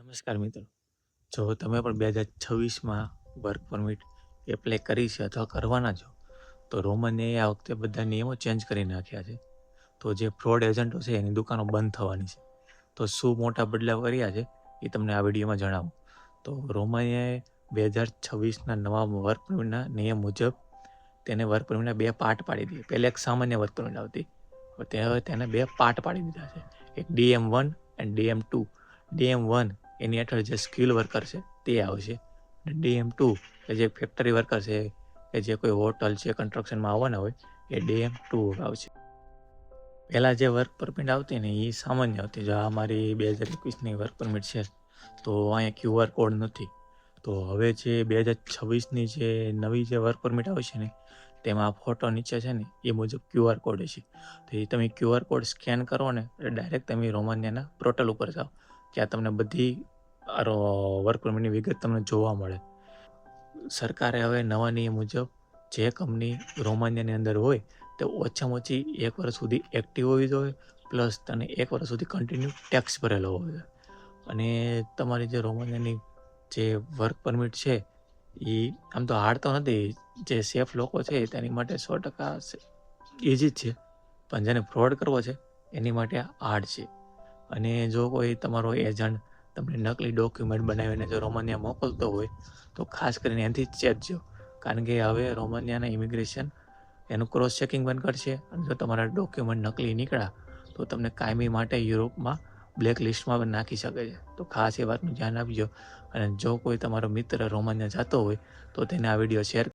નમસ્કાર મિત્રો. જો તમે પણ 2026માં વર્ક પરમિટ એપ્લાય કરી છે અથવા કરવાના છો, તો રોમાનિયાએ આ વખતે બધા નિયમો ચેન્જ કરી નાખ્યા છે. તો જે ફ્રોડ એજન્ટો છે એની દુકાનો બંધ થવાની છે. તો શું મોટા બદલાવ કર્યા છે એ તમને આ વિડીયોમાં જણાવું. તો રોમાનિયાએ 2026ના નવા વર્ક પરમિટના નિયમ મુજબ તેને વર્ક પરમિટના 2 પાર્ટ પાડી દીધા. પહેલાં એક સામાન્ય વર્ક પરમિટ આવતી, હવે તેને 2 પાર્ટ પાડી દીધા છે. એક DM1 અને DM2. DM1 એની હેઠળ જે સ્કિલ વર્કર છે તે આવશે. DM2 કે જે ફેક્ટરી વર્કર છે કે જે કોઈ હોટલ છે કન્સ્ટ્રક્શનમાં આવવાના હોય એ DM2 આવશે. પહેલાં જે વર્ક પરમિટ આવતી ને એ સામાન્ય હતી. જો આ મારી 2021ની વર્ક પરમિટ છે તો અહીંયા QR કોડ નથી. તો હવે જે 2026ની જે નવી જે વર્ક પરમિટ આવશે ને તેમાં ફોટો નીચે છે ને એ મુજબ QR કોડ હશે. તો એ તમે QR કોડ સ્કેન કરો ને એટલે ડાયરેક્ટ તમે રોમાનિયાના પોર્ટલ ઉપર જાઓ, ત્યાં તમને બધી વર્ક પરમિટની વિગત તમને જોવા મળે. સરકારે હવે નવા નિયમ મુજબ જે કંપની રોમાનિયાની અંદર હોય તે ઓછામાં ઓછી 1 વર્ષ સુધી એક્ટિવ હોવી જોઈએ, પ્લસ તને 1 વર્ષ સુધી કન્ટિન્યુ ટેક્સ ભરેલો હોવો જોઈએ. અને તમારી જે રોમાનિયાની જે વર્ક પરમિટ છે એ આમ તો હાર્ડ તો નથી, જે સેફ લોકો છે તેની માટે 100% ઇઝી જ છે, પણ જેને ફ્રોડ કરવો છે એની માટે હાર્ડ છે. અને જો કોઈ તમારો એજન્ટ તમને નકલી ડોક્યુમેન્ટ બનાવીને જો રોમાનિયા મોકલતો હોય તો ખાસ કરીને એનાથી જ ચેતજો, કારણ કે હવે રોમાનિયાના ઇમિગ્રેશન એનું ક્રોસ ચેકિંગ પણ કરશે. અને જો તમારા ડોક્યુમેન્ટ નકલી નીકળ્યા તો તમને કાયમી માટે યુરોપમાં બ્લેક લિસ્ટમાં પણ નાખી શકે છે. તો ખાસ એ વાતનું ધ્યાન આપજો. અને જો કોઈ તમારો મિત્ર રોમાનિયા જતો હોય તો તેને આ વિડીયો શેર